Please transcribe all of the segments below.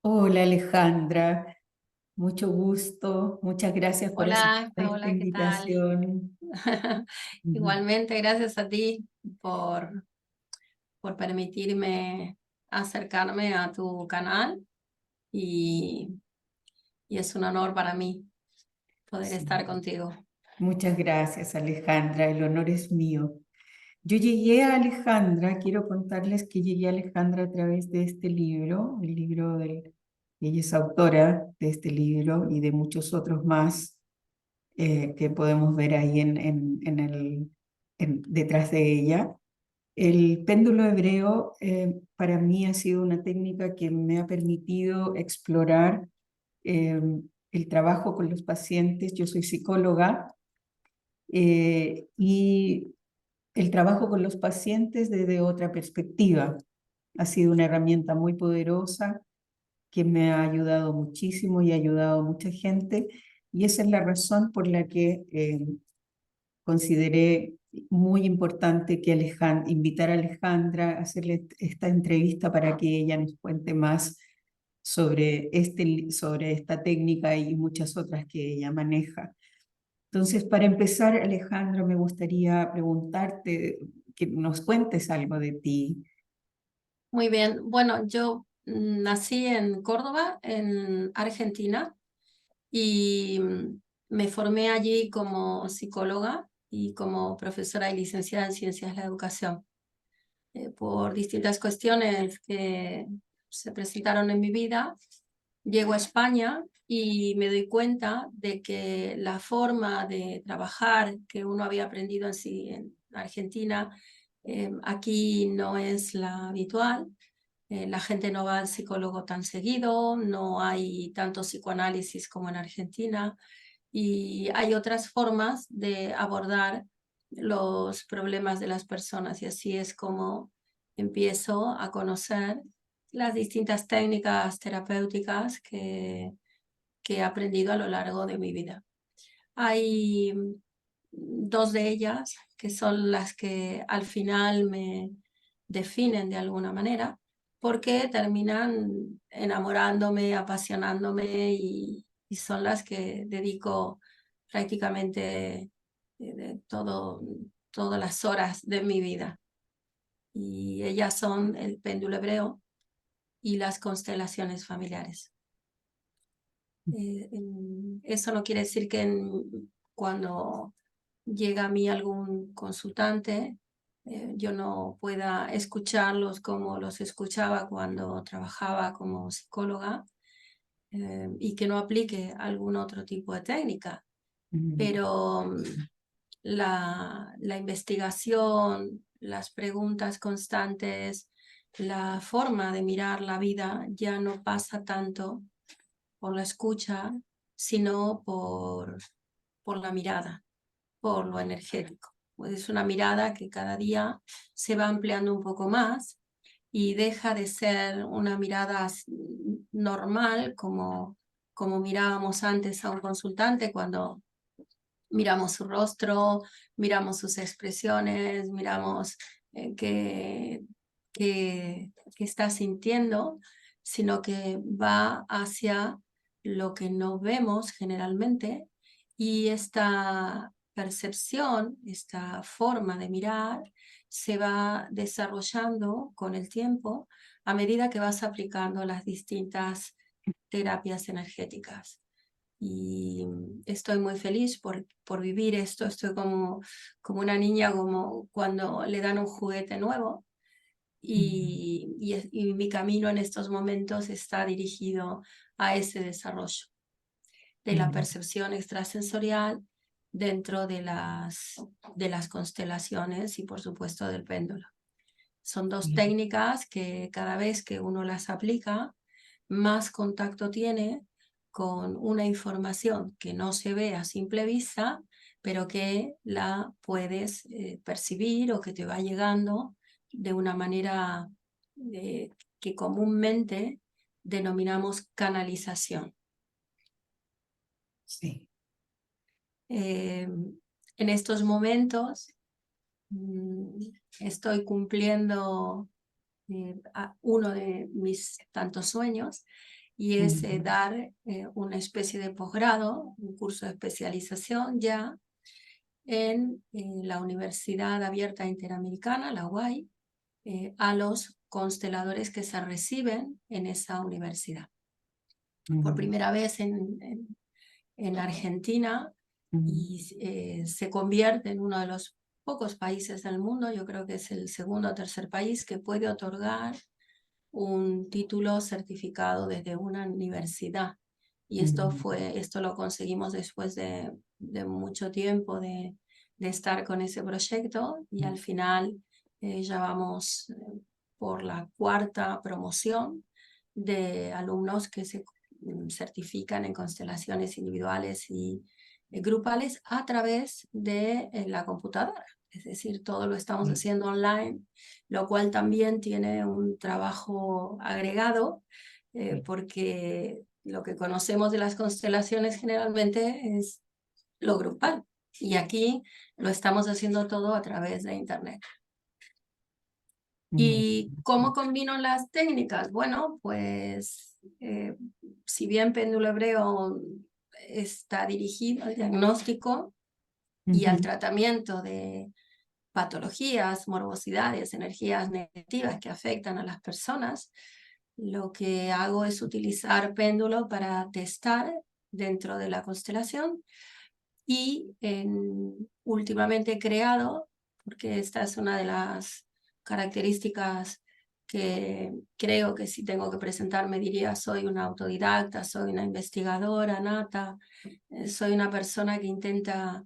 Hola Alejandra, mucho gusto, muchas gracias por Hola, aceptar esta Paola, ¿qué tal? invitación. Ujú. Igualmente, gracias a ti por permitirme acercarme a tu canal y, y es un honor para mí poder Sí. estar contigo. Muchas gracias Alejandra, el honor es mío. Yo llegué a Alejandra, quiero contarles que llegué a Alejandra a través de este libro, el libro del, ella es autora de este libro y de muchos otros más que podemos ver ahí detrás de ella. El péndulo hebreo para mí ha sido una técnica que me ha permitido explorar eh, el trabajo con los pacientes. Yo soy psicóloga y el trabajo con los pacientes desde otra perspectiva. Ha sido una herramienta muy poderosa que me ha ayudado muchísimo y ha ayudado a mucha gente. Y esa es la razón por la que consideré muy importante que invitar a Alejandra a hacerle esta entrevista para que ella nos cuente más sobre esta técnica y muchas otras que ella maneja. Entonces, para empezar, Alejandra, me gustaría preguntarte que nos cuentes algo de ti. Muy bien, bueno, yo nací en Córdoba, en Argentina, y me formé allí como psicóloga y como profesora y licenciada en Ciencias de la Educación. Por distintas cuestiones que se presentaron en mi vida, llego a España y me doy cuenta de que la forma de trabajar que uno había aprendido en sí en Argentina, aquí no es la habitual. La gente no va al psicólogo tan seguido, no hay tanto psicoanálisis como en Argentina y hay otras formas de abordar los problemas de las personas y así es como empiezo a conocer las distintas técnicas terapéuticas que he aprendido a lo largo de mi vida. Hay dos de ellas que son las que al final me definen de alguna manera porque terminan enamorándome, apasionándome y son las que dedico prácticamente todas las horas de mi vida. Y ellas son el péndulo hebreo y las constelaciones familiares. Eso no quiere decir que cuando llega a mí algún consultante, yo no pueda escucharlos como los escuchaba cuando trabajaba como psicóloga y que no aplique algún otro tipo de técnica. Mm. Pero la investigación, las preguntas constantes, la forma de mirar la vida ya no pasa tanto por la escucha, sino por la mirada, por lo energético. Pues es una mirada que cada día se va ampliando un poco más y deja de ser una mirada normal como mirábamos antes a un consultante cuando miramos su rostro, miramos sus expresiones, miramos qué está sintiendo, sino que va hacia lo que no vemos generalmente y esta percepción, esta forma de mirar se va desarrollando con el tiempo a medida que vas aplicando las distintas terapias energéticas y estoy muy feliz por vivir esto. Estoy como una niña, como cuando le dan un juguete nuevo Mm. y mi camino en estos momentos está dirigido a ese desarrollo de la Mm. percepción extrasensorial dentro de las constelaciones y por supuesto del péndulo. Son dos Sí. técnicas que cada vez que uno las aplica, más contacto tiene con una información que no se ve a simple vista, pero que la puedes percibir o que te va llegando de una manera que comúnmente denominamos canalización. Sí. Eh, en estos momentos estoy cumpliendo uno de mis tantos sueños, y es dar una especie de posgrado, un curso de especialización ya en la Universidad Abierta Interamericana, la UAI, a los consteladores que se reciben en esa universidad. Por primera vez en Argentina, y se convierte en uno de los pocos países del mundo, yo creo que es el segundo o tercer país que puede otorgar un título certificado desde una universidad. Y esto lo conseguimos después de mucho tiempo de estar con ese proyecto, y al final ya vamos por la 4ª promoción de alumnos que se certifican en constelaciones individuales y grupales a través de la computadora. Es decir, todo lo estamos haciendo online, lo cual también tiene un trabajo agregado, porque lo que conocemos de las constelaciones generalmente es lo grupal, y aquí lo estamos haciendo todo a través de Internet. ¿Y cómo combino las técnicas? Bueno, pues si bien péndulo hebreo está dirigido al diagnóstico y al tratamiento de patologías, morbosidades, energías negativas que afectan a las personas, lo que hago es utilizar péndulo para testar dentro de la constelación, y últimamente he creado, porque esta es una de las características que creo que si tengo que presentarme diría soy una autodidacta, soy una investigadora nata, soy una persona que intenta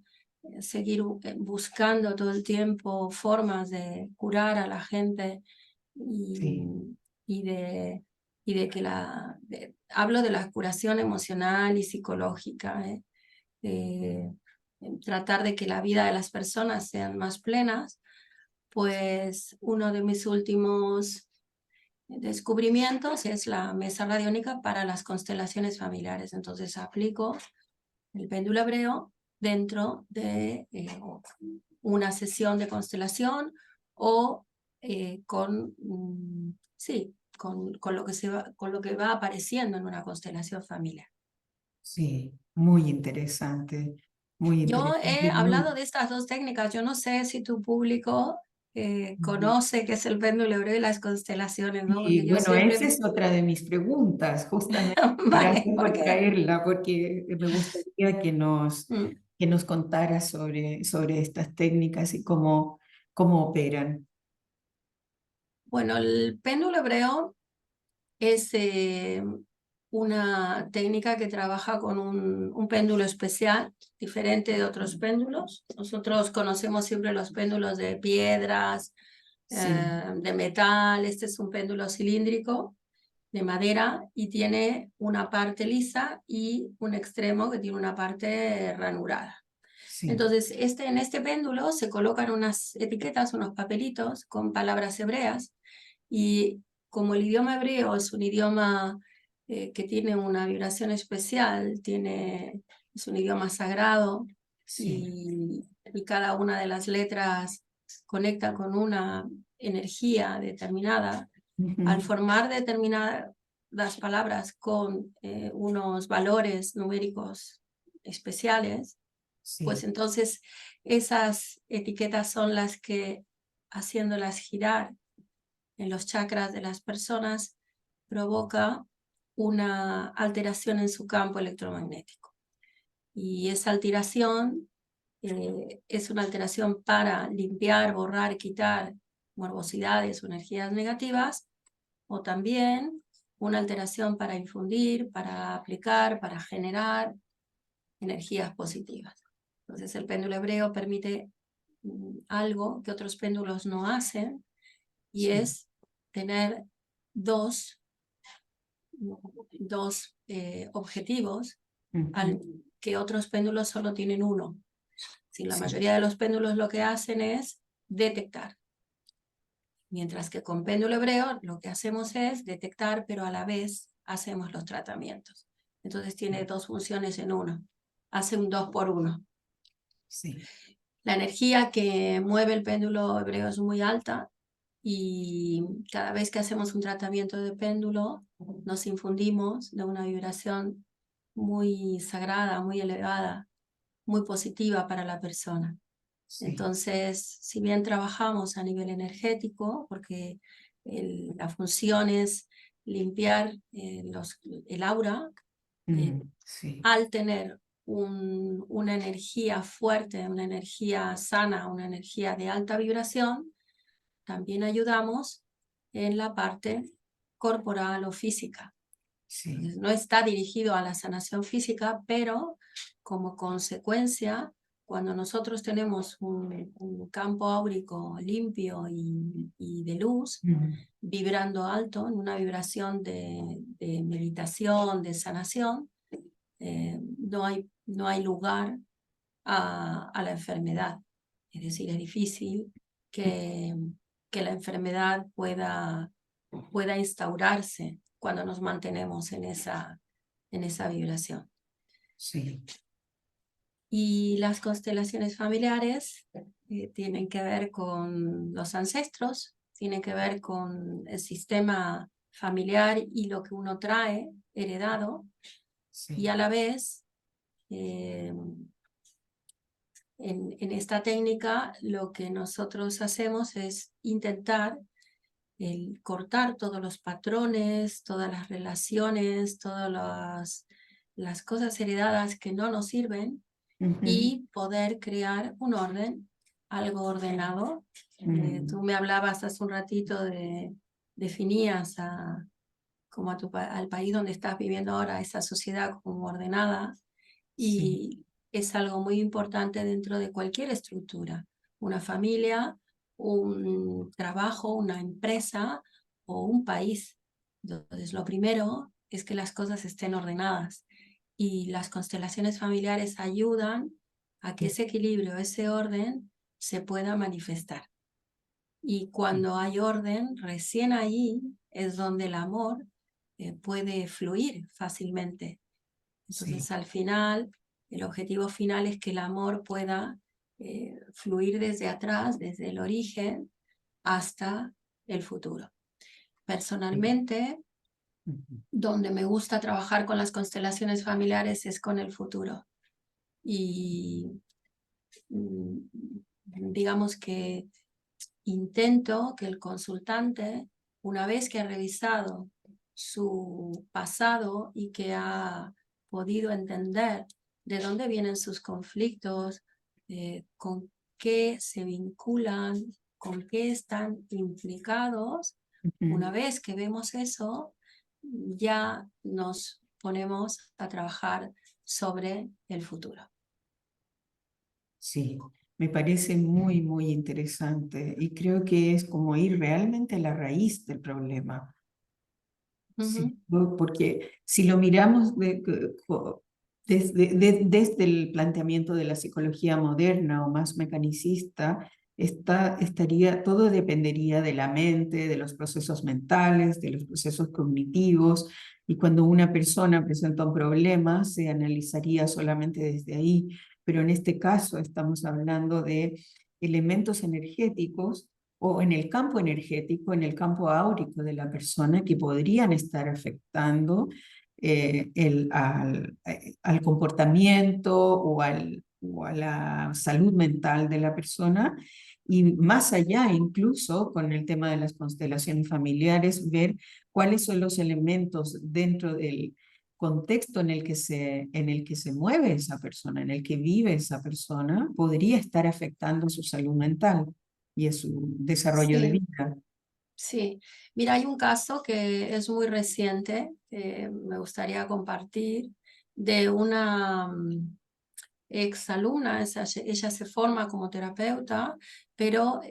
seguir buscando todo el tiempo formas de curar a la gente, y de que hablo de la curación emocional y psicológica, tratar de que la vida de las personas sean más plenas. Pues uno de mis últimos descubrimientos es la mesa radiónica para las constelaciones familiares. Entonces aplico el péndulo hebreo dentro de una sesión de constelación, o con lo que va apareciendo en una constelación familiar. Sí, muy interesante, muy Yo he interesante. hablado de estas dos técnicas. Yo no sé si tu público conoce qué es el péndulo hebreo y las constelaciones, ¿no? Porque Y yo bueno, esa siempre... es otra de mis preguntas, justamente. Vale, Gracias por porque... traerla, porque me gustaría que nos contaras sobre estas técnicas y cómo operan. Bueno, el péndulo hebreo es una técnica que trabaja con un péndulo especial, diferente de otros péndulos. Nosotros conocemos siempre los péndulos de piedras, Sí, de metal. Este es un péndulo cilíndrico de madera y tiene una parte lisa y un extremo que tiene una parte ranurada. sí, Entonces, en este péndulo se colocan unas etiquetas, unos papelitos con palabras hebreas, y como el idioma hebreo es un idioma que tiene una vibración especial, es un idioma sagrado, sí. y cada una de las letras conecta con una energía determinada. Al formar determinadas palabras con unos valores numéricos especiales, pues Sí, entonces esas etiquetas son las que, haciéndolas girar en los chakras de las personas, provoca una alteración en su campo electromagnético. Y esa alteración es una alteración para limpiar, borrar, quitar morbosidades o energías negativas, o también una alteración para infundir, para aplicar, para generar energías positivas. Entonces el péndulo hebreo permite algo que otros péndulos no hacen, y sí. es tener dos objetivos que otros péndulos solo tienen uno. Si la Sí, mayoría de los péndulos lo que hacen es detectar, mientras que con péndulo hebreo lo que hacemos es detectar, pero a la vez hacemos los tratamientos. Entonces tiene dos funciones en uno, hace un 2 por 1. sí. La energía que mueve el péndulo hebreo es muy alta, y cada vez que hacemos un tratamiento de péndulo, nos infundimos de una vibración muy sagrada, muy elevada, muy positiva para la persona. Sí. Entonces, si bien trabajamos a nivel energético, porque la función es limpiar el aura, eh, Sí, al tener una energía fuerte, una energía sana, una energía de alta vibración, también ayudamos en la parte corporal o física. sí. Entonces, no está dirigido a la sanación física, pero como consecuencia, cuando nosotros tenemos un campo áurico limpio y de luz, vibrando alto, en una vibración de meditación, de sanación, no hay lugar a la enfermedad. Es decir, es difícil que, que la enfermedad pueda instaurarse cuando nos mantenemos en esa vibración. Sí, Y las constelaciones familiares tienen que ver con los ancestros, tienen que ver con el sistema familiar y lo que uno trae heredado, y sí, a la vez eh, en esta técnica lo que nosotros hacemos es intentar cortar todos los patrones, todas las relaciones, todas las cosas heredadas que no nos sirven ujú, y poder crear un orden, algo ordenado. Tú mm, me hablabas hace un ratito definías como al país donde estás viviendo ahora, esa sociedad como ordenada, sí, y es algo muy importante dentro de cualquier estructura, una familia, un trabajo, una empresa o un país. Entonces, lo primero es que las cosas estén ordenadas, y las constelaciones familiares ayudan a que ese equilibrio, ese orden se pueda manifestar. Y sí, cuando hay orden, recién ahí es donde el amor puede fluir fácilmente. sí, Entonces, al final, el objetivo final es que el amor pueda fluir desde atrás, desde el origen, hasta el futuro. sí, Personalmente, ujú, donde me gusta trabajar con las constelaciones familiares es con el futuro. Y mm, digamos que intento que el consultante, una vez que ha revisado su pasado y que ha podido entender de dónde vienen sus conflictos, con qué se vinculan, con qué están implicados, ujú, una vez que vemos eso, ya nos ponemos a trabajar sobre el futuro. sí. Me parece muy, muy interesante y creo que es como ir realmente a la raíz del problema. Sí, Ujú. porque si lo miramos desde el planteamiento de la psicología moderna o más mecanicista, todo dependería de la mente, de los procesos mentales, de los procesos cognitivos, y cuando una persona presenta un problema, se analizaría solamente desde ahí, pero en este caso estamos hablando de elementos energéticos o en el campo energético, en el campo áurico de la persona que podrían estar afectando al comportamiento o a la salud mental de la persona. Y más allá, incluso con el tema de las constelaciones familiares, ver cuáles son los elementos dentro del contexto en el que se mueve esa persona, en el que vive esa persona, podría estar afectando su salud mental y a su desarrollo de Sí. vida. Sí, mira, hay un caso que es muy reciente, que me gustaría compartir, de una exalumna. Ella se forma como terapeuta, pero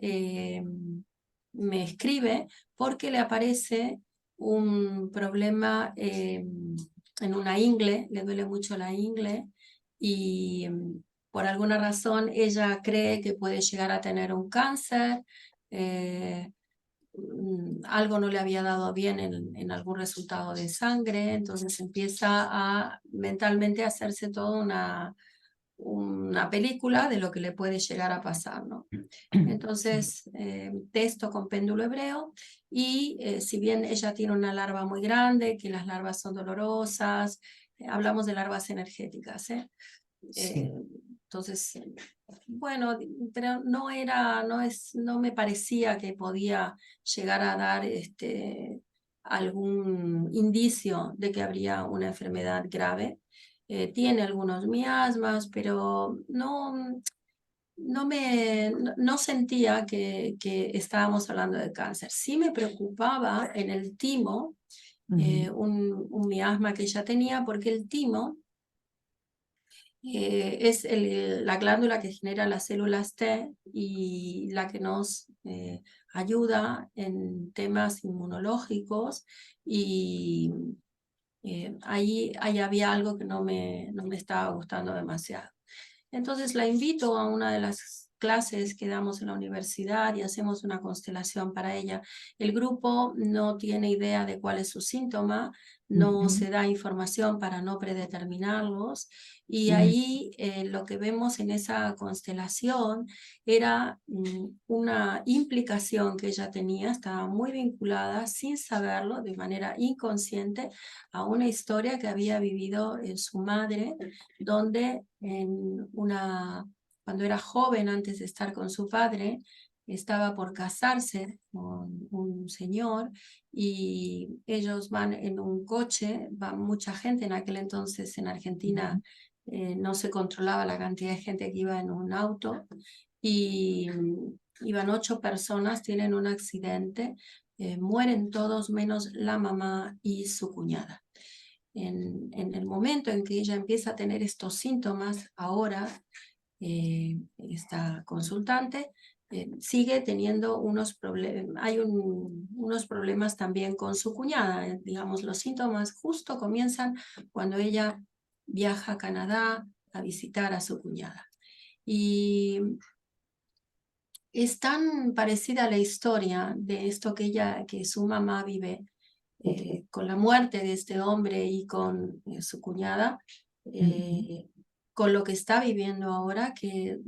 me escribe porque le aparece un problema en una ingle, le duele mucho la ingle, y por alguna razón ella cree que puede llegar a tener un cáncer. eh, Algo no le había dado bien en algún resultado de sangre, entonces empieza a mentalmente hacerse toda una película de lo que le puede llegar a pasar, ¿no? Entonces, testo con péndulo hebreo y si bien ella tiene una larva muy grande, que las larvas son dolorosas, hablamos de larvas energéticas, ¿eh? Sí. Entonces, bueno, pero no me parecía que podía llegar a dar algún indicio de que habría una enfermedad grave. Tiene algunos miasmas, pero no sentía que estábamos hablando de cáncer. Sí me preocupaba en el timo, Ujú, un miasma que ella tenía, porque el timo es la glándula que genera las células T y la que nos ayuda en temas inmunológicos y ahí había algo que no me estaba gustando demasiado. Entonces la invito a una de las clases que damos en la universidad y hacemos una constelación para ella. El grupo no tiene idea de cuál es su síntoma, no ujú, se da información para no predeterminarlos y ujú, ahí lo que vemos en esa constelación era una implicación que ella tenía, estaba muy vinculada sin saberlo, de manera inconsciente, a una historia que había vivido en su madre, donde cuando era joven, antes de estar con su padre, estaba por casarse con un señor y ellos van en un coche, va mucha gente, en aquel entonces en Argentina no se controlaba la cantidad de gente que iba en un auto y iban 8 personas, tienen un accidente, mueren todos menos la mamá y su cuñada. En el momento en que ella empieza a tener estos síntomas, ahora esta consultante sigue teniendo unos problemas, unos problemas también con su cuñada, digamos, los síntomas justo comienzan cuando ella viaja a Canadá a visitar a su cuñada. Y es tan parecida la historia de esto que su mamá vive con la muerte de este hombre y con su cuñada, ujú. con lo que está viviendo ahora, que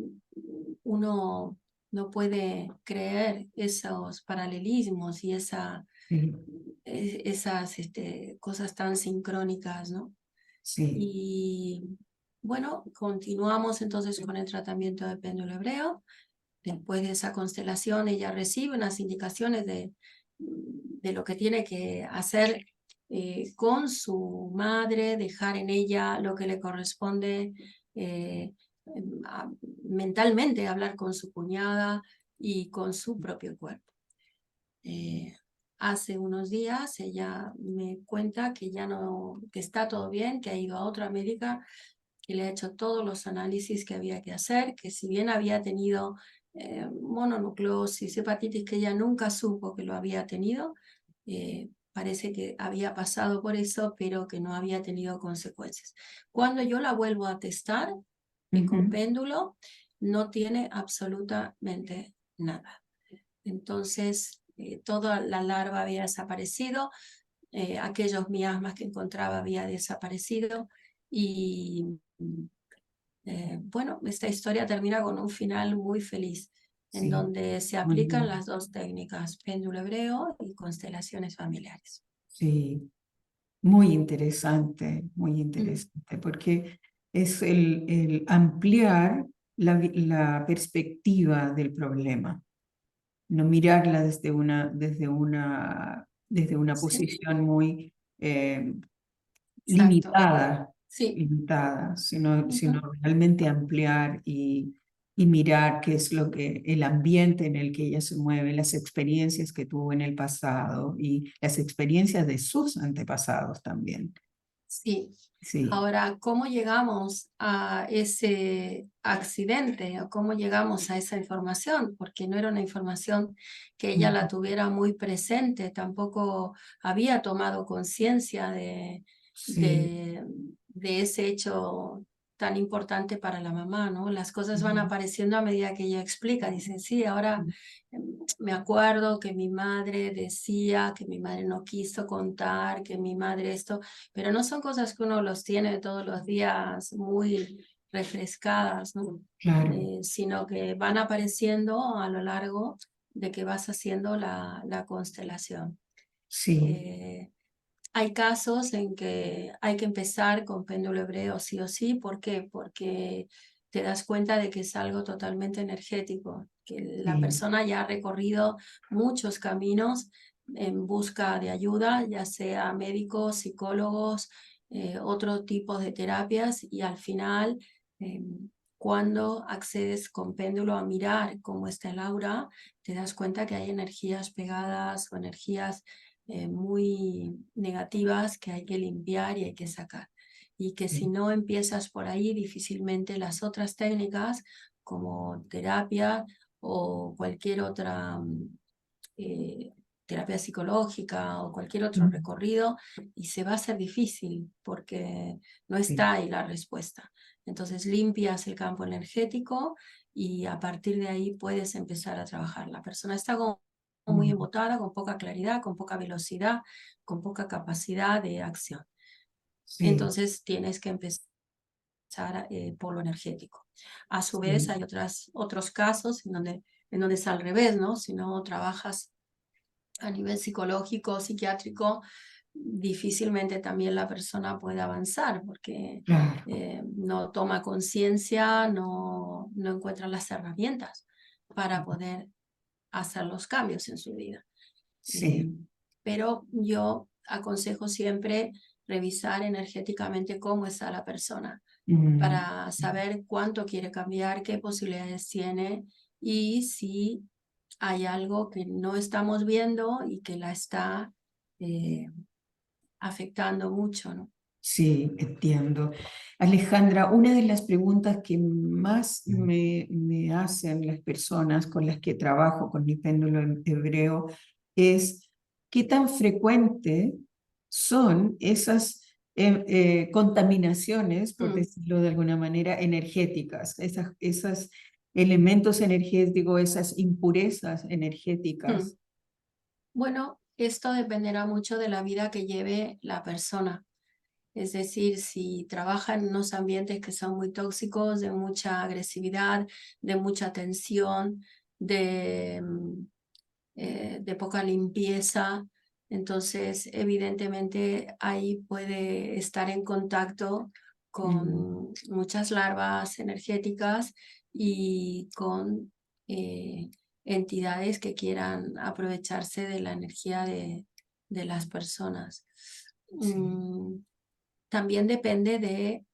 uno no puede creer esos paralelismos y Sí, esas cosas tan sincrónicas, ¿no? sí, Y bueno, continuamos entonces con el tratamiento de péndulo hebreo. Después de esa constelación, ella recibe unas indicaciones de lo que tiene que hacer con su madre, dejar en ella lo que le corresponde eh, mentalmente, hablar con su cuñada y con su propio cuerpo. Eh, Hace unos días ella me cuenta que ya no, que está todo bien, que ha ido a otra médica, que le ha hecho todos los análisis que había que hacer, que si bien había tenido mononucleosis, hepatitis, que ella nunca supo que lo había tenido, parece que había pasado por eso, pero que no había tenido consecuencias. Cuando yo la vuelvo a testar con ujú, péndulo, no tiene absolutamente nada. Entonces, toda la larva había desaparecido, aquellos miasmas que encontraba había desaparecido y bueno, esta historia termina con un final muy feliz, en sí, donde se muy aplican bien. las dos técnicas, péndulo hebreo y constelaciones familiares. Sí, muy Mm, interesante, porque es el ampliar la perspectiva del problema, no mirarla desde una sí, posición muy exacto. limitada, Sí. limitada, sino Ujú. realmente ampliar y mirar qué es lo que el ambiente en el que ella se mueve, las experiencias que tuvo en el pasado y las experiencias de sus antepasados también. Sí. Sí. Ahora, ¿cómo llegamos a ese accidente o cómo llegamos a esa información? Porque no era una información que ella la Ujú. tuviera muy presente, tampoco había tomado conciencia Sí. de, de ese hecho tan importante para la mamá, ¿no? Las cosas van Ujú. apareciendo a medida que ella explica. Dicen, sí, ahora me acuerdo que mi madre decía que mi madre no quiso contar, que mi madre esto, pero no son cosas que uno los tiene todos los días muy refrescadas, ¿no? claro, Sino que van apareciendo a lo largo de que vas haciendo la constelación. sí, Hay casos en que hay que empezar con péndulo hebreo sí o sí. ¿Por qué? Porque te das cuenta de que es algo totalmente energético, que la sí, persona ya ha recorrido muchos caminos en busca de ayuda, ya sea médicos, psicólogos, otro tipo de terapias, y al final, cuando accedes con péndulo a mirar cómo está el aura, te das cuenta que hay energías pegadas o energías muy negativas que hay que limpiar y hay que sacar. Y que si sí, no empiezas por ahí, difícilmente las otras técnicas como terapia o cualquier otra eh, terapia psicológica o cualquier otro mm, recorrido, y se va a hacer difícil porque no sí, está ahí la respuesta. Entonces limpias el campo energético y a partir de ahí puedes empezar a trabajar. La persona está como muy mm, embotada, con poca claridad, con poca velocidad, con poca capacidad de acción. sí, Entonces tienes que empezar por lo energético. A su vez sí, hay otros casos en donde es al revés, ¿no? Si no trabajas a nivel psicológico, psiquiátrico, difícilmente también la persona puede avanzar porque claro, no toma conciencia, no encuentra las herramientas para poder hacer los cambios en su vida. Eh, sí, pero yo aconsejo siempre revisar energéticamente cómo está la persona mm, para saber cuánto quiere cambiar, qué posibilidades tiene y si hay algo que no estamos viendo y que la está eh, afectando mucho, ¿no? sí, entiendo. Alejandra, una de las preguntas que más me hacen las personas con las que trabajo con mi péndulo hebreo es qué tan frecuente son esas contaminaciones, por Mm, decirlo de alguna manera, energéticas, esas elementos energéticos, esas impurezas mm. energéticas. Bueno, esto dependerá mucho de la vida que lleve la persona. Es decir, si trabaja en unos ambientes que son muy tóxicos, de mucha agresividad, de mucha tensión, de poca limpieza, entonces evidentemente ahí puede estar en contacto Mm, con muchas larvas energéticas y con entidades que quieran aprovecharse de la energía de las personas. sí, Mm, También depende de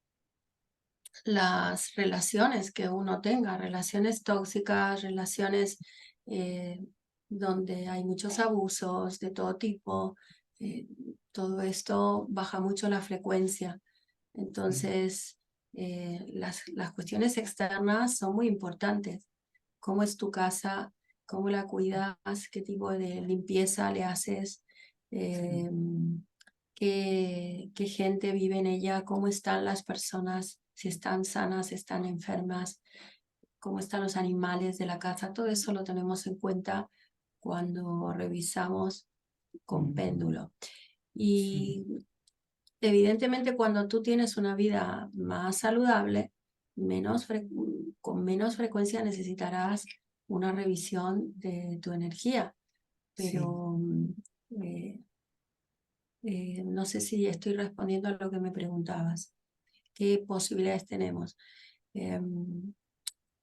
las relaciones que uno tenga, relaciones tóxicas, relaciones eh, donde hay muchos abusos de todo tipo. eh, Todo esto baja mucho la frecuencia. sí, Entonces, las cuestiones externas son muy importantes. ¿Cómo es tu casa? ¿Cómo la cuidas? ¿Qué tipo de limpieza le haces? sí. Eh, qué gente vive en ella, cómo están las personas, si están sanas, si están enfermas, cómo están los animales de la casa. Todo eso lo tenemos en cuenta cuando revisamos con Mm, péndulo. sí. Y evidentemente cuando tú tienes una vida más saludable, con menos frecuencia necesitarás una revisión de tu energía, Sí, pero eh, no sé si estoy respondiendo a lo que me preguntabas. ¿Qué posibilidades tenemos?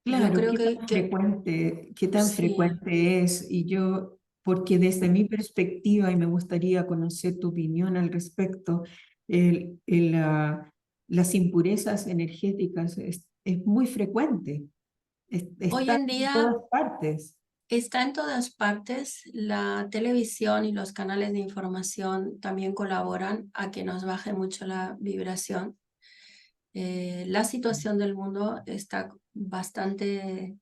Yo claro, creo que qué tan sí. frecuente es? Y yo, porque desde mi perspectiva, y me gustaría conocer tu opinión al respecto, las impurezas energéticas es muy frecuente, Hoy está en en día todas partes. está en todas partes. La televisión y los canales de información también colaboran a que nos baje mucho la vibración. La situación del mundo está bastante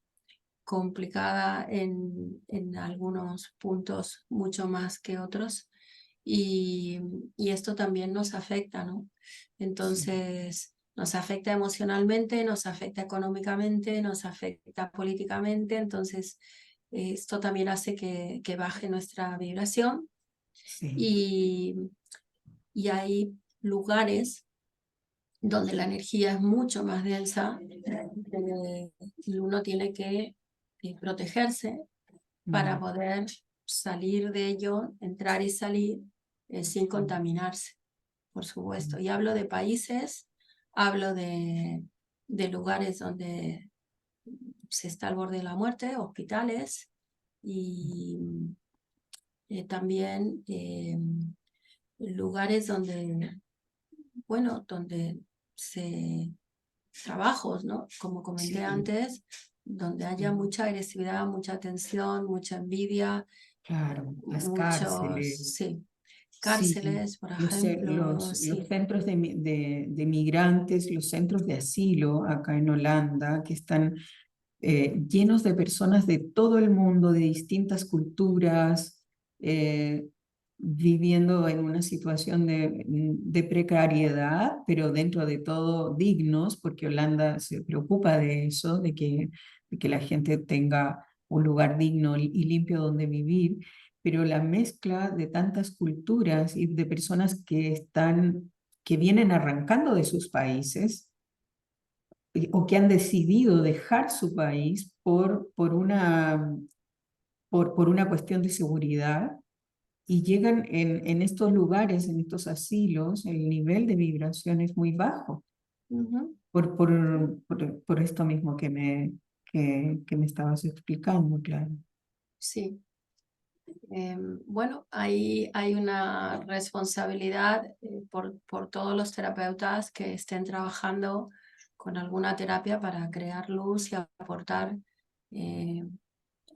complicada en algunos puntos, mucho más que otros, y, y esto también nos afecta, ¿no? Sí, Entonces, nos afecta emocionalmente, nos afecta económicamente, nos afecta políticamente, entonces esto también hace que baje nuestra vibración sí, y, y hay lugares donde la energía es mucho más densa, y uno tiene que protegerse para poder salir de ello, entrar y salir sin contaminarse, por supuesto. Y hablo de países, hablo de lugares donde se está al borde de la muerte, hospitales, y también lugares donde, bueno, donde se trabajos, ¿no? Como comenté Sí, antes, donde haya sí, mucha agresividad, mucha tensión, mucha envidia, claro, las muchos, cárceles. sí, Sí, cárceles, por ejemplo, los sí. centros de migrantes, los centros de asilo acá en Holanda, que están llenos de personas de todo el mundo, de distintas culturas, eh, viviendo en una situación de precariedad, pero dentro de todo dignos, porque Holanda se preocupa de eso, de que la gente tenga un lugar digno y limpio donde vivir, pero la mezcla de tantas culturas y de personas que vienen arrancando de sus países o que han decidido dejar su país por una cuestión de seguridad y llegan en estos lugares, en estos asilos, el nivel de vibración es muy bajo Ujú, por esto mismo que me estabas explicando, claro. sí. Bueno, ahí hay una responsabilidad por todos los terapeutas que estén trabajando con alguna terapia para crear luz y aportar eh,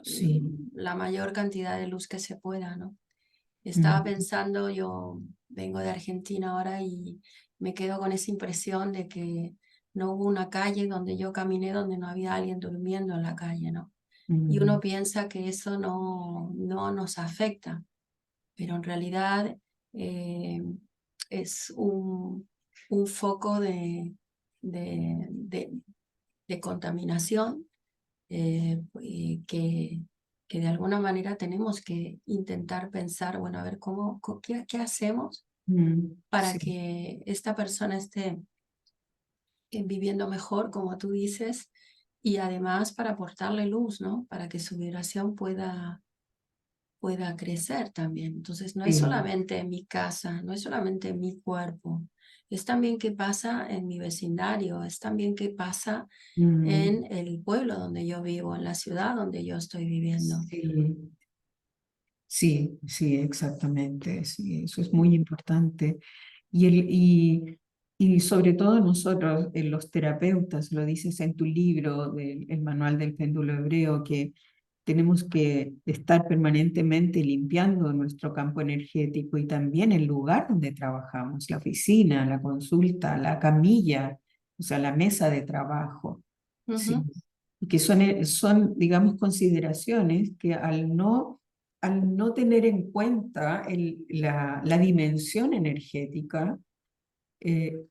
Sí. la mayor cantidad de luz que se pueda, ¿no? Estaba Mm, pensando, yo vengo de Argentina ahora y me quedo con esa impresión de que no hubo una calle donde yo caminé donde no había alguien durmiendo en la calle, ¿no? Y uno mm, piensa que eso no nos afecta, pero en realidad eh, es un foco de, de, de contaminación que de alguna manera tenemos que intentar pensar, bueno, a ver, qué hacemos para sí, que esta persona esté viviendo mejor, como tú dices, y además para aportarle luz, ¿no? Para que su vibración pueda crecer también. Entonces, no es sí. solamente en mi casa, no es solamente en mi cuerpo, es también qué pasa en mi vecindario, es también qué pasa Mm, en el pueblo donde yo vivo, en la ciudad donde yo estoy viviendo. sí. Sí, sí, exactamente, sí, eso es muy importante. Y sobre todo nosotros, los terapeutas, lo dices en tu libro, el manual del péndulo hebreo, que tenemos que estar permanentemente limpiando nuestro campo energético y también el lugar donde trabajamos, la oficina, la consulta, la camilla, o sea, la mesa de trabajo. Sí, Ujú. y que son, digamos, consideraciones que al no tener en cuenta la dimensión energética, eh,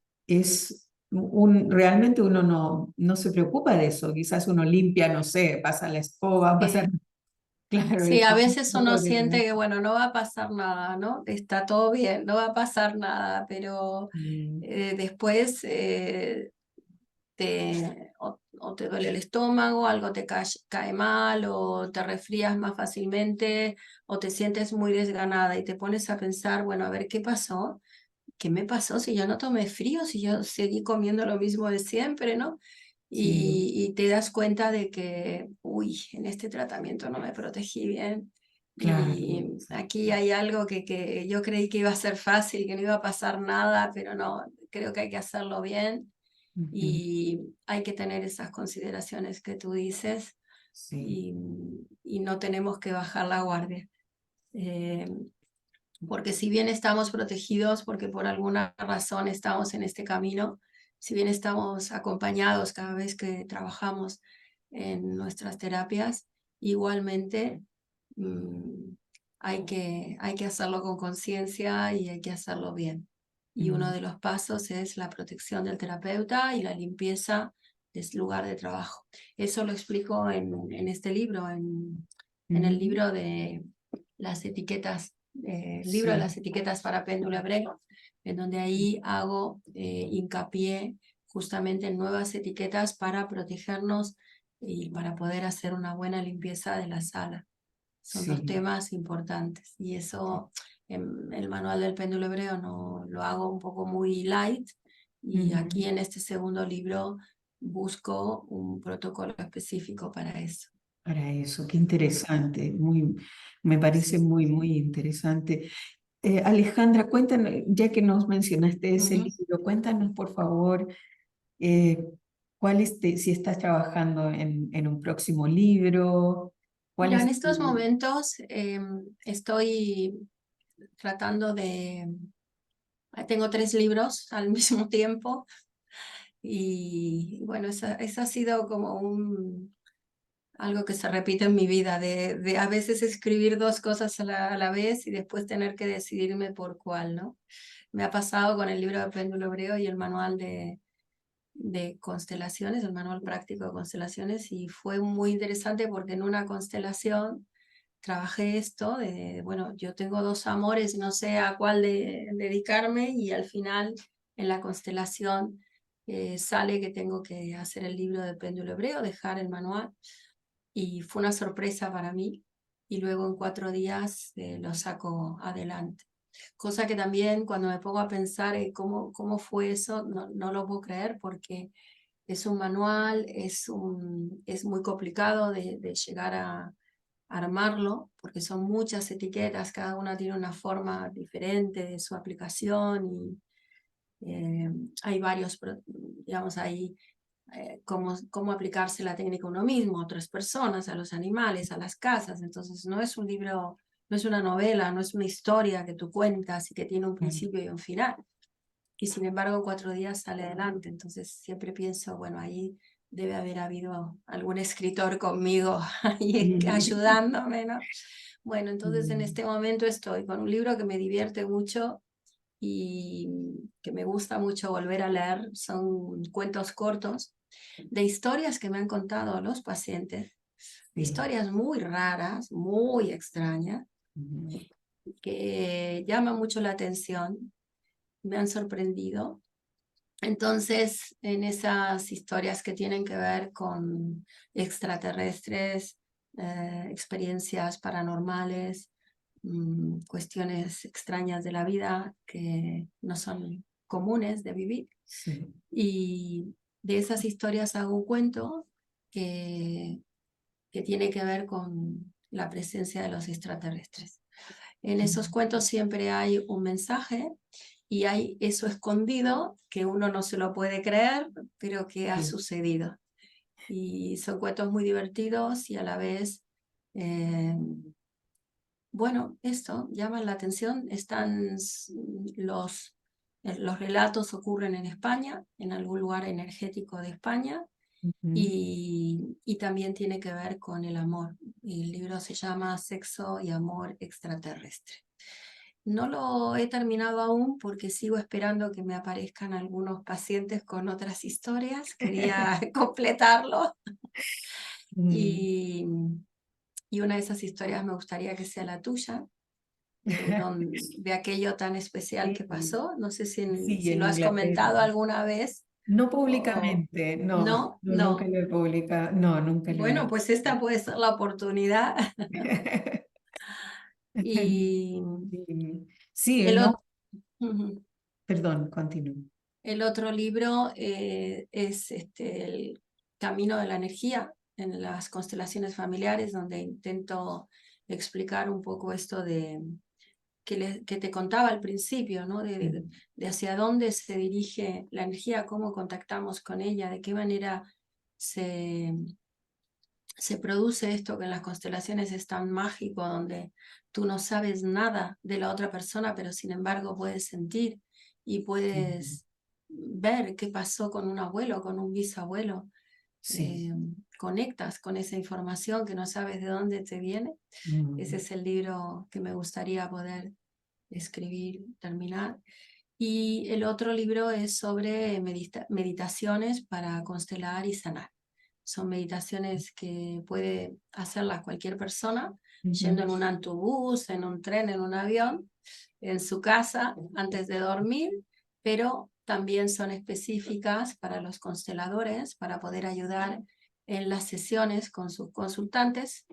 realmente uno no se preocupa de eso. Quizás uno limpia, no sé, pasa la escoba, pasa, Sí. claro, Sí, el a papel veces uno sobre siente que, bueno, no va a pasar nada, ¿no? Está todo bien, no va a pasar nada, pero Mm, después o te duele el estómago, algo te cae mal, o te resfrías más fácilmente, o te sientes muy desganada y te pones a pensar, bueno, a ver qué pasó, qué me pasó si yo no tomé frío, si yo seguí comiendo lo mismo de siempre, ¿no? sí, Y te das cuenta de que, uy, en este tratamiento no me protegí bien. claro. Y aquí hay algo que yo creí que iba a ser fácil, que no iba a pasar nada, pero no, creo que hay que hacerlo bien Ujú, y hay que tener esas consideraciones que tú dices sí. y, y no tenemos que bajar la guardia. Eh, porque si bien estamos protegidos, porque por alguna razón estamos en este camino, si bien estamos acompañados cada vez que trabajamos en nuestras terapias, igualmente mm, hay que hacerlo con conciencia y hay que hacerlo bien. Y uno Mm, de los pasos es la protección del terapeuta y la limpieza del lugar de trabajo. Eso lo explico en este libro, en el mm, libro de las etiquetas, libro de sí, las etiquetas para péndulo hebreo. en donde ahí hago hincapié justamente en nuevas etiquetas para protegernos y para poder hacer una buena limpieza de la sala. Son dos sí, temas importantes y sí. eso en el manual del péndulo hebreo no lo hago un poco muy light y aquí Ujú. en este segundo libro busco un protocolo específico para eso. Para eso, qué interesante, muy, me parece muy, muy interesante. Alejandra, cuéntanos, ya que nos mencionaste ese Ujú. libro, cuéntanos por favor, eh, si estás trabajando en un próximo libro, cuál Mira, en es estos tu... momentos estoy tratando tengo 3 libros al mismo tiempo y bueno, esa ha sido como algo que se repite en mi vida, de a veces escribir 2 cosas a la vez y después tener que decidirme por cuál, ¿no? Me ha pasado con el libro de péndulo hebreo y el manual de constelaciones, el manual práctico de constelaciones, y fue muy interesante porque en una constelación trabajé esto bueno, yo tengo 2 amores, no sé a cuál dedicarme, y al final en la constelación sale que tengo que hacer el libro de péndulo hebreo, dejar el manual, y fue una sorpresa para mí, y luego en 4 días lo saco adelante. Cosa que también cuando me pongo a pensar cómo fue eso, no lo puedo creer porque es un manual, es muy complicado de llegar a armarlo, porque son muchas etiquetas, cada una tiene una forma diferente de su aplicación y hay varios, digamos, hay cómo aplicarse la técnica a uno mismo, a otras personas, a los animales, a las casas. Entonces no es un libro, no es una novela, no es una historia que tú cuentas y que tiene un principio y un final. Y sin embargo, 4 días sale adelante. Entonces siempre pienso, bueno, ahí debe haber habido algún escritor conmigo ahí ayudándome, ¿no? Bueno, entonces en este momento estoy con un libro que me divierte mucho y que me gusta mucho volver a leer. Son cuentos cortos de historias que me han contado los pacientes, Sí. historias muy raras, muy extrañas, que llaman mucho la atención, me han sorprendido. Entonces, en esas historias que tienen que ver con extraterrestres, experiencias paranormales, cuestiones extrañas de la vida que no son comunes de vivir, Sí. y de esas historias hago un cuento que, que tiene que ver con la presencia de los extraterrestres. En esos cuentos siempre hay un mensaje y hay eso escondido que uno no se lo puede creer, pero que ha Sí. sucedido. Y son cuentos muy divertidos y a la vez, eh, bueno, esto llaman la atención. Los relatos ocurren en España, en algún lugar energético de España, Ujú. y también tiene que ver con el amor. El libro se llama Sexo y Amor Extraterrestre. No lo he terminado aún porque sigo esperando que me aparezcan algunos pacientes con otras historias. Quería completarlo Mm. y, y una de esas historias me gustaría que sea la tuya, de aquello tan especial que Sí, pasó. No sé sí, si en lo has Inglaterra. comentado alguna vez No o públicamente, no, no, no, nunca no. lo he publicado, no, nunca lo Bueno, he. pues esta puede ser la oportunidad. Y Sí, sí, el, no, ot- Ujú. perdón, continúo. El otro libro es El Camino de la Energía en las constelaciones familiares, donde intento explicar un poco esto que te contaba al principio, ¿no? Sí, De hacia dónde se dirige la energía, cómo contactamos con ella, de qué manera se, se produce esto que en las constelaciones es tan mágico, donde tú no sabes nada de la otra persona, pero sin embargo puedes sentir y sí, puedes ver qué pasó con un abuelo, con un bisabuelo. sí. Conectas con esa información que no sabes de dónde te viene. Ese Mm, es el libro que me gustaría poder escribir, terminar. Y el otro libro es sobre meditaciones para constelar y sanar. Son meditaciones que puede hacerlas cualquier persona, yendo ujú. en un autobús, en un tren, en un avión. en su casa antes de dormir, pero también son específicas para los consteladores, para poder ayudar en las sesiones con sus consultantes,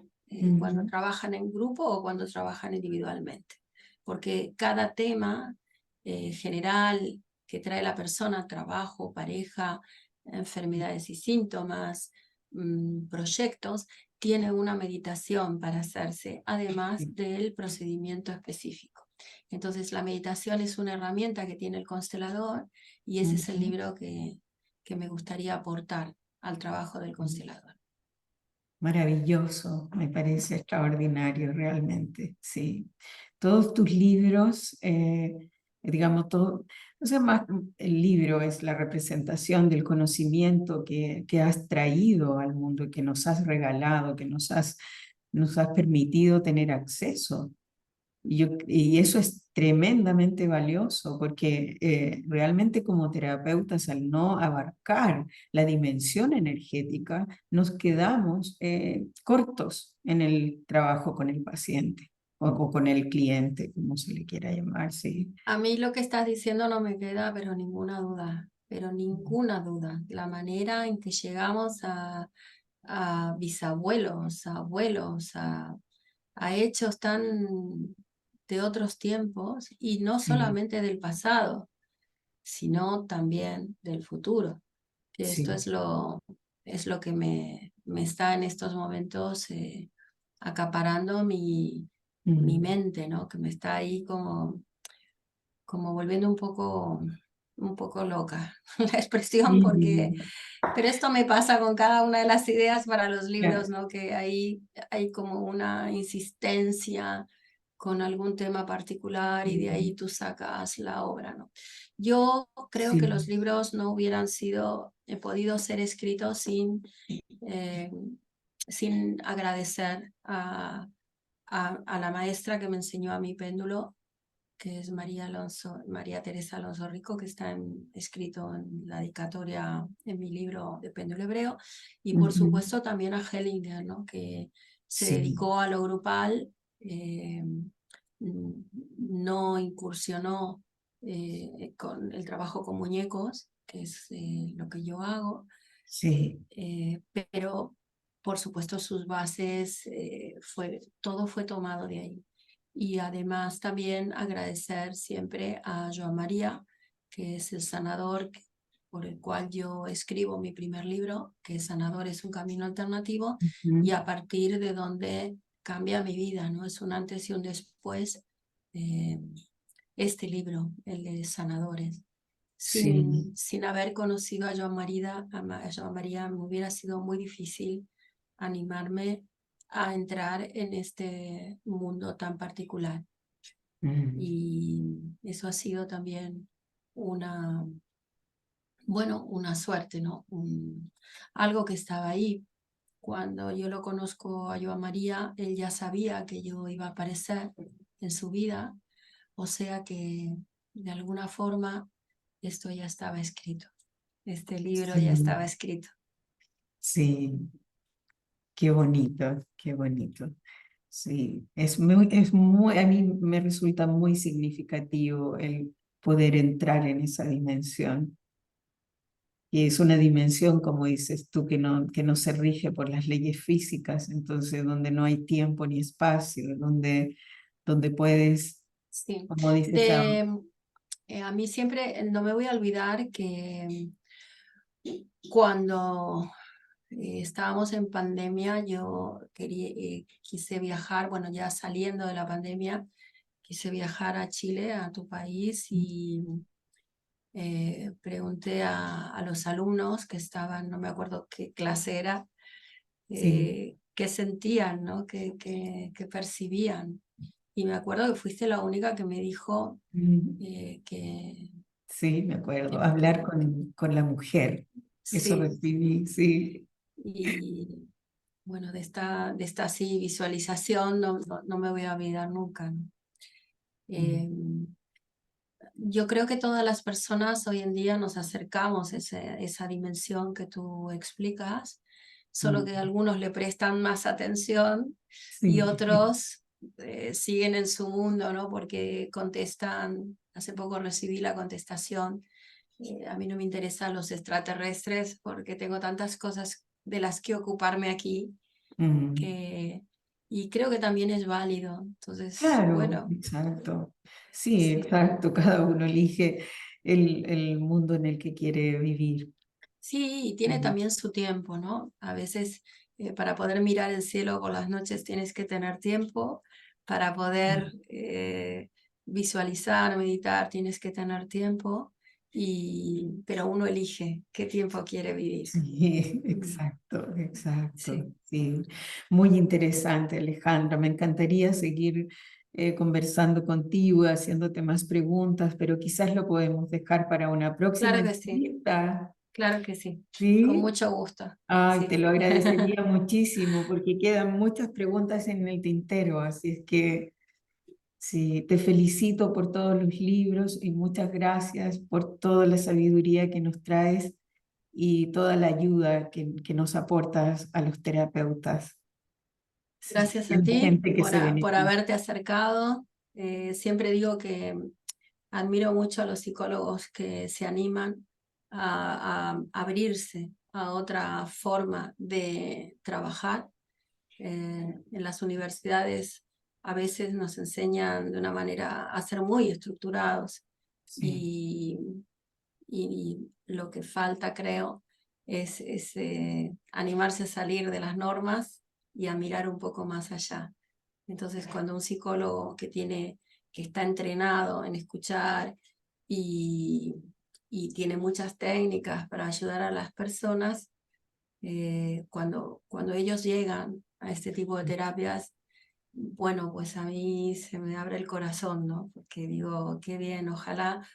cuando Ujú. trabajan en grupo o cuando trabajan individualmente. Porque cada tema general que trae la persona, trabajo, pareja, enfermedades y síntomas, proyectos, tiene una meditación para hacerse, además Sí. del procedimiento específico. Entonces, la meditación es una herramienta que tiene el constelador y ese es el Ujú. libro que me gustaría aportar al trabajo del constelador. Maravilloso, me parece extraordinario realmente, sí. Todos tus libros, digamos, todo, o sea, más el libro es la representación del conocimiento que has traído al mundo y que nos has regalado, que nos has permitido tener acceso. Y eso es tremendamente valioso porque realmente como terapeutas al no abarcar la dimensión energética nos quedamos cortos en el trabajo con el paciente o con el cliente, como se le quiera llamar, sí. A mí lo que estás diciendo no me queda, pero ninguna duda. La manera en que llegamos a bisabuelos, a abuelos, a hechos tan de otros tiempos y no Sí, solamente del pasado, sino también del futuro. Que esto sí. es lo que me está en estos momentos acaparando mi Mm. mente, ¿no? Que me está ahí como volviendo un poco loca la expresión, porque, Sí. pero esto me pasa con cada una de las ideas para los Ya. libros, ¿no? Que ahí hay como una insistencia con algún tema particular y de Mm. ahí tú sacas la obra, ¿no? Yo creo que los Sí. libros no hubieran podido ser escritos eh, sin agradecer a la maestra que me enseñó a mi péndulo, que es María Teresa Alonso Rico, que está escrito en la dedicatoria en mi libro de péndulo hebreo, y por Ujú. supuesto también a Hellinger, ¿no? Que se Sí. dedicó a lo grupal, eh, no incursionó con el trabajo con muñecos, que es lo que yo hago, Sí. pero por supuesto sus bases, todo fue tomado de ahí. Y además también agradecer siempre a Joan María, que es el sanador por el cual yo escribo mi primer libro, que Sanador es un camino alternativo, y Ujú. a partir de donde cambia mi vida, ¿no? Es un antes y un después, eh, este libro, el de Sanadores. Sí. Sin haber conocido a Joan María, me hubiera sido muy difícil animarme a entrar en este mundo tan particular. Mm. Y eso ha sido también una, bueno, una suerte, ¿no? Algo que estaba ahí. Cuando yo lo conozco a Joan María, él ya sabía que yo iba a aparecer en su vida, o sea que de alguna forma esto ya estaba escrito. Este libro ya Sí. estaba escrito. Sí. Qué bonito, qué bonito. Sí, es muy, a mí me resulta muy significativo el poder entrar en esa dimensión. Y es una dimensión, como dices tú, que no se rige por las leyes físicas, entonces donde no hay tiempo ni espacio, donde puedes, Sí. como dices, A mí siempre, no me voy a olvidar que cuando estábamos en pandemia, yo quise viajar, bueno, ya saliendo de la pandemia, quise viajar a Chile, a tu país, y pregunté a los alumnos que estaban, no me acuerdo qué clase era, sí, qué sentían, ¿no? Qué percibían. Y me acuerdo que fuiste la única que me dijo mm, eh, que, sí, me acuerdo, que, hablar que- con la mujer, eso sí, recibí, sí. y bueno, de esta así visualización no me voy a olvidar nunca, ¿no? Mm. Eh, yo creo que todas las personas hoy en día nos acercamos a esa dimensión que tú explicas, solo Mm. que algunos le prestan más atención y Sí, otros siguen en su mundo, ¿no? Porque contestan, hace poco recibí la contestación, a mí no me interesan los extraterrestres porque tengo tantas cosas de las que ocuparme aquí, Mm. que, y creo que también es válido. Entonces, Claro, bueno, exacto. Sí, sí. exacto. Cada uno elige el mundo en el que quiere vivir. Sí, y tiene Mm. también su tiempo, ¿no? A veces para poder mirar el cielo por las noches tienes que tener tiempo, para poder visualizar, meditar, tienes que tener tiempo, pero uno elige qué tiempo quiere vivir. Sí, Mm, exacto, exacto. sí, Sí, muy interesante, Alejandra. Me encantaría seguir conversando contigo, haciéndote más preguntas, pero quizás lo podemos dejar para una próxima claro que sí, entrevista. claro que sí, con ¿Sí? mucho gusto, Ay, te sí. lo agradecería muchísimo porque quedan muchas preguntas en el tintero, así es que sí, te felicito por todos los libros y muchas gracias por toda la sabiduría que nos traes y toda la ayuda que nos aportas a los terapeutas. Sí, Gracias a siempre ti gente que se por beneficia. haberte acercado. Siempre digo que admiro mucho a los psicólogos que se animan a abrirse a otra forma de trabajar. En las universidades a veces nos enseñan de una manera a ser muy estructurados Sí, y, y lo que falta, creo, es animarse a salir de las normas y a mirar un poco más allá. Entonces, cuando un psicólogo que está entrenado en escuchar y, y tiene muchas técnicas para ayudar a las personas, cuando ellos llegan a este tipo de terapias, bueno, pues a mí se me abre el corazón, ¿no? Porque digo, qué bien, ojalá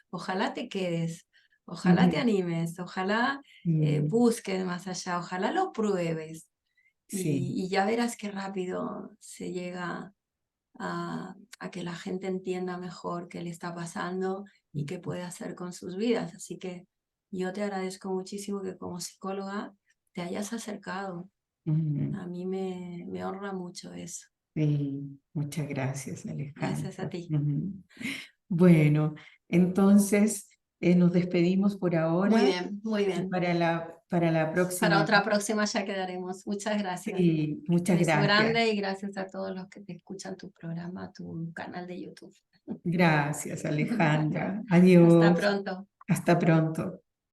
te quedes, ojalá te ujú, animes, ojalá mm, busques más allá, ojalá lo pruebes sí, y ya verás qué rápido se llega a que la gente entienda mejor qué le está pasando y qué puede hacer con sus vidas. Así que yo te agradezco muchísimo que como psicóloga te hayas acercado. ujú, A mí me honra mucho eso. sí. Muchas gracias, Gracias a Alejandra. ti. Ujú. Bueno, entonces nos despedimos por ahora Muy y bien. para la Para próxima. otra próxima ya quedaremos. Muchas gracias. Sí, muchas Beso gracias. grande y gracias a todos los que te escuchan tu programa, tu canal de YouTube. Gracias, Vale. Alejandra. Hasta Adiós. pronto. Hasta pronto.